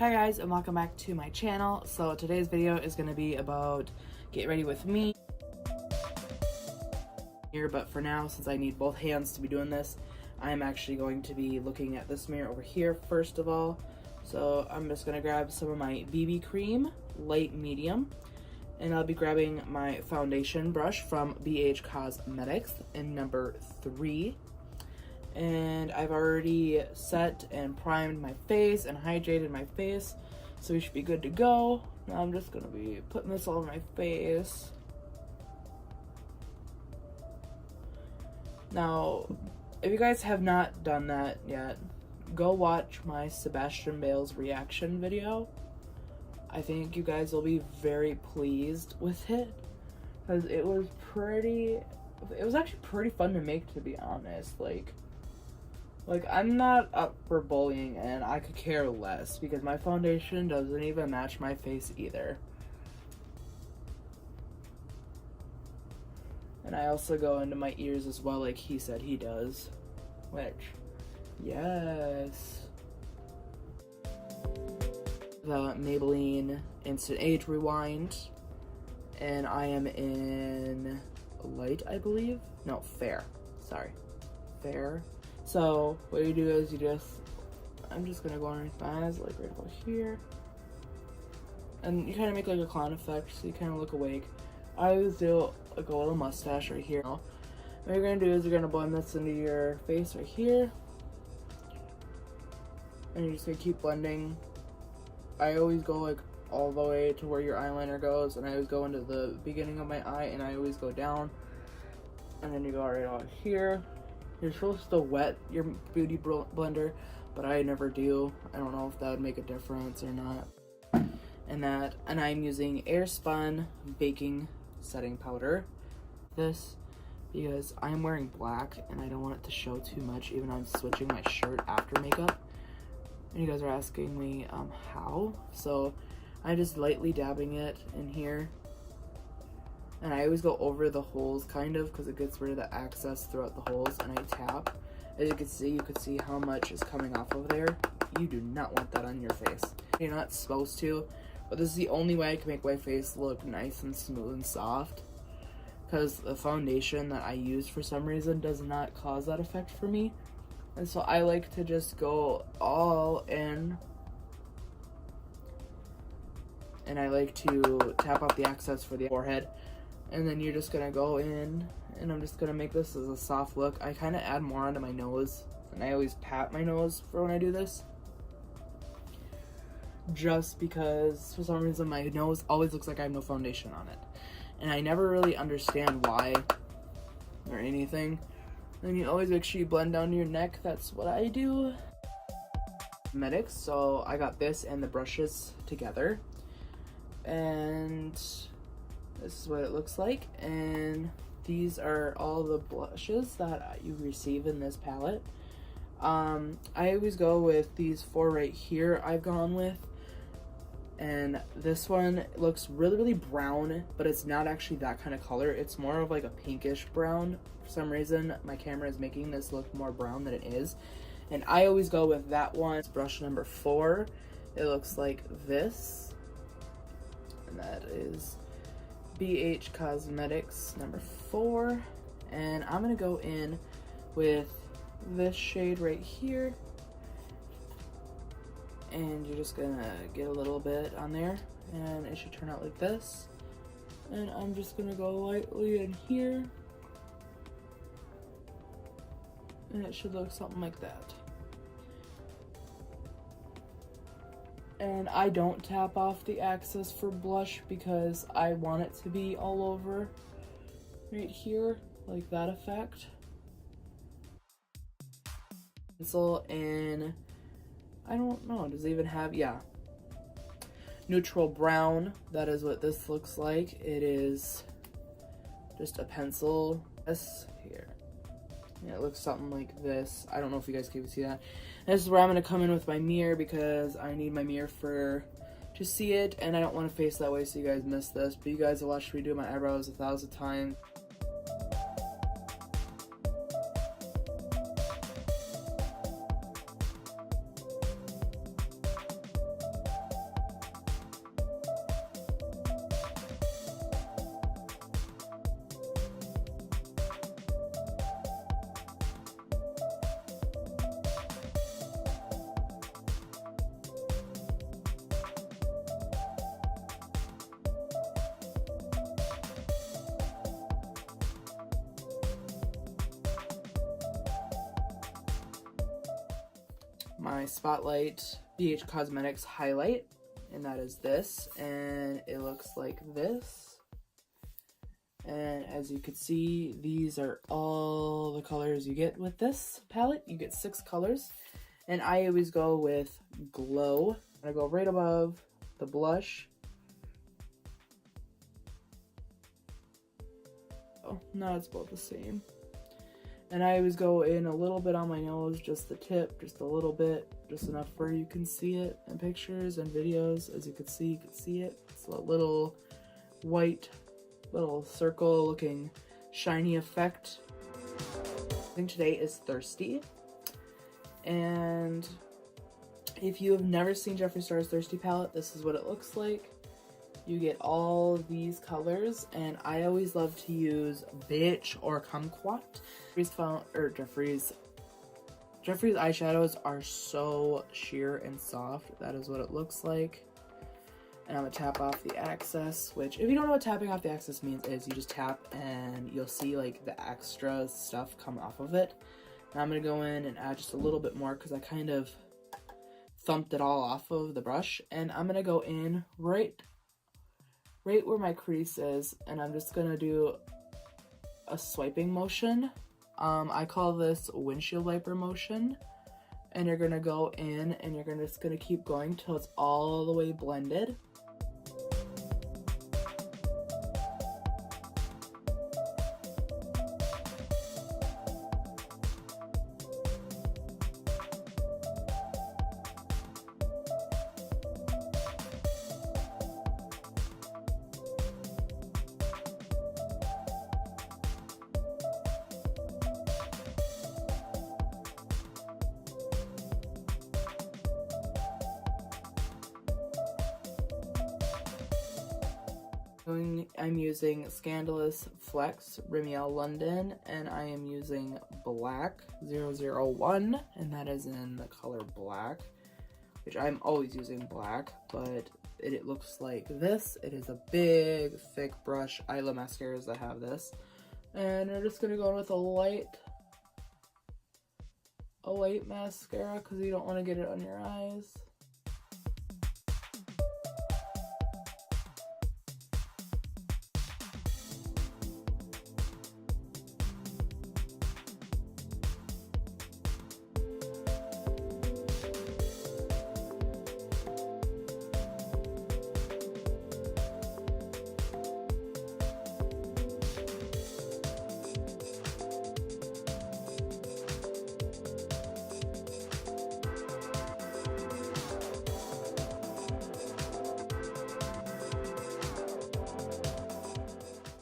Hi guys, and welcome back to my channel. So today's video is going to be about get ready with me here, but for now, since I need both hands to be doing this, I'm actually going to be looking at this mirror over here first of all. So I'm just going to grab some of my BB cream, light medium, and I'll be grabbing my foundation brush from BH Cosmetics in number 3. And I've already set and primed my face and hydrated my face, so we should be good to go. Now I'm just gonna be putting this all over my face. Now, if you guys have not done that yet, go watch my Sebastian Bale's reaction video. I think you guys will be very pleased with it, because it was actually pretty fun to make, to be honest. Like, I'm not up for bullying, and I could care less, because my foundation doesn't even match my face either. And I also go into my ears as well, like he said he does. Which, yes. The Maybelline Instant Age Rewind. And I am in light, I believe? No, fair. Sorry. Fair. So what you do is I'm just gonna go underneath my eyes, like right about here. And you kind of make like a clown effect, so you kind of look awake. I always do like a little mustache right here. What you're gonna do is you're gonna blend this into your face right here. And you're just gonna keep blending. I always go like all the way to where your eyeliner goes, and I always go into the beginning of my eye, and I always go down. And then you go right out here. You're supposed to wet your beauty blender, but I never do. I don't know if that would make a difference or not. And I'm using Airspun baking setting powder. This because I'm wearing black and I don't want it to show too much, even though I'm switching my shirt after makeup. And you guys are asking me how. So I'm just lightly dabbing it in here. And I always go over the holes, kind of, because it gets rid of the excess throughout the holes, and I tap. As you can see how much is coming off of there. You do not want that on your face. You're not supposed to, but this is the only way I can make my face look nice and smooth and soft. Because the foundation that I use, for some reason, does not cause that effect for me. And so I like to just go all in. And I like to tap off the excess for the forehead. And then you're just gonna go in, and I'm just gonna make this as a soft look. I kind of add more onto my nose, and I always pat my nose for when I do this. Just because, for some reason, my nose always looks like I have no foundation on it. And I never really understand why, or anything. And you always make sure you blend down your neck. That's what I do. Cosmetics, so I got this and the brushes together. And this is what it looks like, and these are all the blushes that you receive in this palette. I always go with these 4 right here I've gone with, and this one looks really brown, but it's not actually that kind of color. It's more of like a pinkish brown. For some reason, my camera is making this look more brown than it is, and I always go with that one. It's brush number 4. It looks like this, and that is BH Cosmetics number 4, and I'm gonna go in with this shade right here, and you're just gonna get a little bit on there, and it should turn out like this. And I'm just gonna go lightly in here, and it should look something like that. And I don't tap off the excess for blush because I want it to be all over right here, like that effect. Pencil in, I don't know, does it even have, yeah, neutral brown. That is what this looks like. It is just a pencil. This here. Yeah, it looks something like this. I don't know if you guys can see that. And this is where I'm going to come in with my mirror, because I need my mirror to see it, and I don't want to face that way so you guys miss this. But you guys have watched me do my eyebrows 1,000 times. my Spotlight BH Cosmetics highlight, and that is this, and it looks like this. And as you can see, these are all the colors you get with this palette. You get 6 colors, and I always go with Glow. I go right above the blush. Oh, no, it's both the same. And I always go in a little bit on my nose, just the tip, just a little bit, just enough where you can see it in pictures and videos. As you can see it. It's a little white, little circle looking shiny effect. I think today is Thirsty. And if you have never seen Jeffree Star's Thirsty palette, this is what it looks like. You get all these colors, and I always love to use Bitch or Kumquat. Jeffree's eyeshadows are so sheer and soft. That is what it looks like. And I'm gonna tap off the excess, which if you don't know what tapping off the excess means is you just tap and you'll see like the extra stuff come off of it. Now I'm gonna go in and add just a little bit more because I kind of thumped it all off of the brush, and I'm gonna go in right where my crease is, and I'm just gonna do a swiping motion. I call this windshield wiper motion, and you're gonna go in and you're just gonna keep going till it's all the way blended. I'm using Scandalous Flex Rimmel London, and I am using Black 001, and that is in the color black, which I'm always using black, but it looks like this. It is a big, thick brush. I love mascaras that have this. And we're just gonna go in with a light mascara because you don't want to get it on your eyes.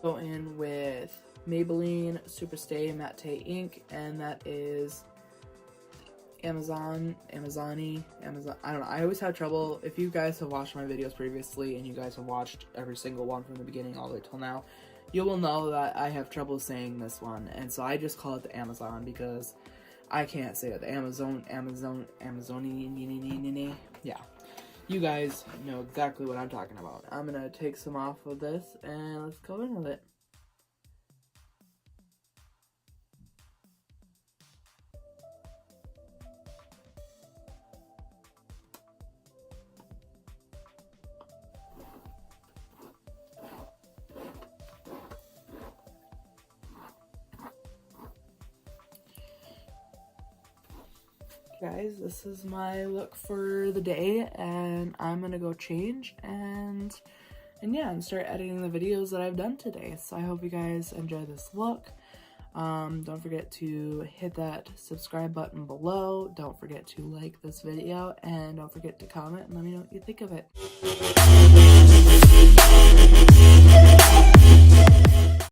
Go in with Maybelline Superstay Matte Ink, and that is Amazon. I don't know, I always have trouble. If you guys have watched my videos previously and you guys have watched every single one from the beginning all the way till now, you will know that I have trouble saying this one, and so I just call it the Amazon because I can't say it. The Amazon, yeah. You guys know exactly what I'm talking about. I'm gonna take some off of this and let's go in with it. Guys, this is my look for the day, and I'm gonna go change and yeah, and start editing the videos that I've done today. So I hope you guys enjoy this look. Don't forget to hit that subscribe button below. Don't forget to like this video, and don't forget to comment and let me know what you think of it.